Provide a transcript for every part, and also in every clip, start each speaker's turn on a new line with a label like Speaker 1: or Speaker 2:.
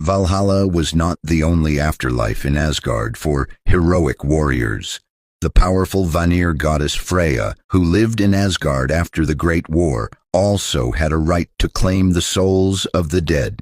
Speaker 1: Valhalla was not the only afterlife in Asgard for heroic warriors. The powerful Vanir goddess Freya, who lived in Asgard after the Great War, also had a right to claim the souls of the dead.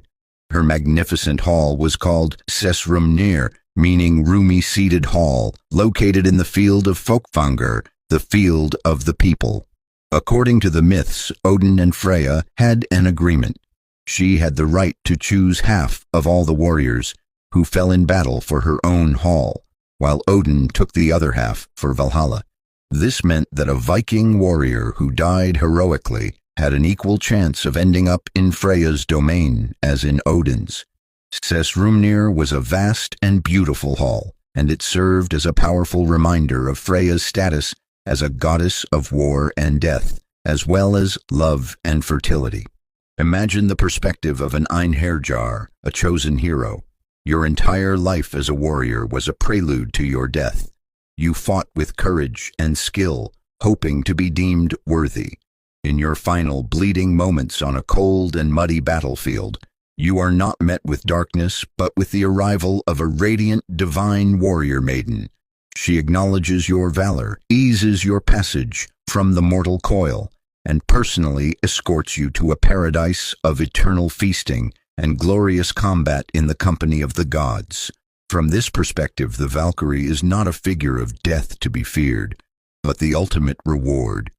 Speaker 1: Her magnificent hall was called Sessrumnir, meaning roomy-seated hall, located in the field of Folkvangr, the field of the people. According to the myths, Odin and Freya had an agreement. She had the right to choose half of all the warriors who fell in battle for her own hall, while Odin took the other half for Valhalla. This meant that a Viking warrior who died heroically had an equal chance of ending up in Freya's domain as in Odin's. Sessrumnir was a vast and beautiful hall, and it served as a powerful reminder of Freya's status as a goddess of war and death, as well as love and fertility. Imagine the perspective of an Einherjar, a chosen hero. Your entire life as a warrior was a prelude to your death. You fought with courage and skill, hoping to be deemed worthy. In your final bleeding moments on a cold and muddy battlefield, you are not met with darkness, but with the arrival of a radiant, divine warrior maiden. She acknowledges your valor, eases your passage from the mortal coil, and personally escorts you to a paradise of eternal feasting and glorious combat in the company of the gods. From this perspective, the Valkyrie is not a figure of death to be feared, but the ultimate reward.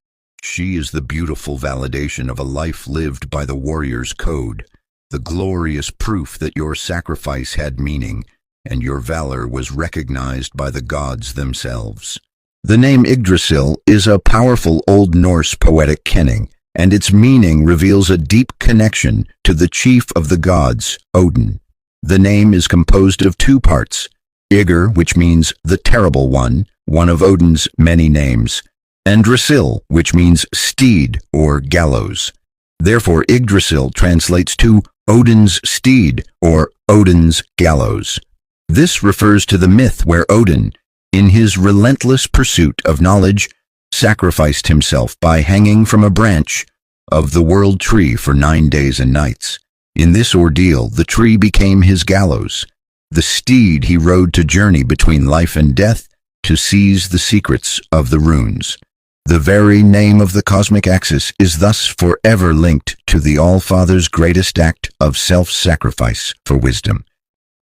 Speaker 1: She is the beautiful validation of a life lived by the warrior's code, the glorious proof that your sacrifice had meaning, and your valor was recognized by the gods themselves. The name Yggdrasil is a powerful Old Norse poetic kenning, and its meaning reveals a deep connection to the chief of the gods, Odin. The name is composed of two parts, Ygr, which means the terrible one of Odin's many names, and Drasil, which means steed or gallows. Therefore, Yggdrasil translates to Odin's steed or Odin's gallows. This refers to the myth where Odin, in his relentless pursuit of knowledge, sacrificed himself by hanging from a branch of the world tree for 9 days and nights. In this ordeal, the tree became his gallows, the steed he rode to journey between life and death to seize the secrets of the runes. The very name of the cosmic axis is thus forever linked to the All-Father's greatest act of self-sacrifice for wisdom.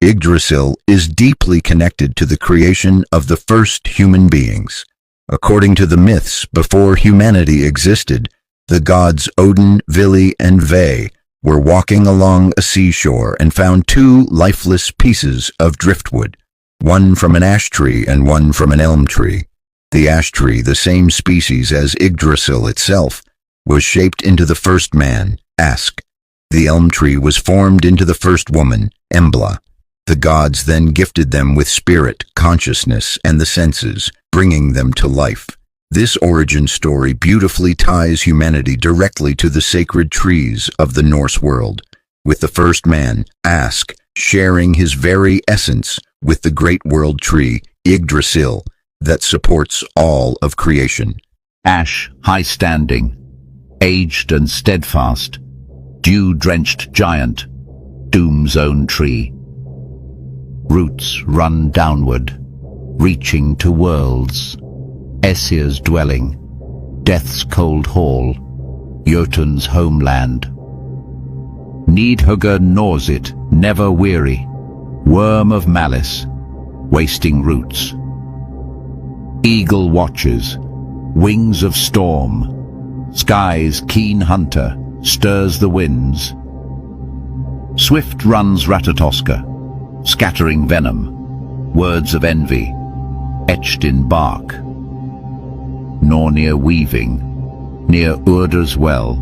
Speaker 1: Yggdrasil is deeply connected to the creation of the first human beings. According to the myths, before humanity existed, the gods Odin, Vili, and Ve were walking along a seashore and found two lifeless pieces of driftwood, one from an ash tree and one from an elm tree. The ash tree, the same species as Yggdrasil itself, was shaped into the first man, Ask. The elm tree was formed into the first woman, Embla. The gods then gifted them with spirit, consciousness, and the senses, bringing them to life. This origin story beautifully ties humanity directly to the sacred trees of the Norse world, with the first man, Ask, sharing his very essence with the great world tree, Yggdrasil, that supports all of creation.
Speaker 2: Ash, high-standing, aged and steadfast, dew-drenched giant, doom's own tree. Roots run downward, reaching to worlds, Aesir's dwelling, death's cold hall, Jotun's homeland. Nidhugger gnaws it, never weary, worm of malice, wasting roots. Eagle watches, wings of storm, sky's keen hunter, stirs the winds. Swift runs Ratatoska, scattering venom, words of envy, etched in bark. Nornir weaving, near Urda's well,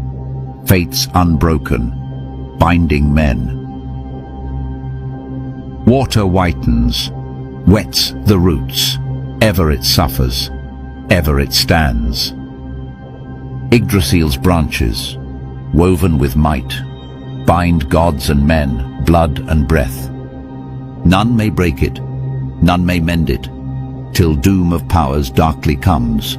Speaker 2: fates unbroken, binding men. Water whitens, wets the roots, ever it suffers, ever it stands. Yggdrasil's branches, woven with might, bind gods and men, blood and breath. None may break it, none may mend it, till doom of powers darkly comes.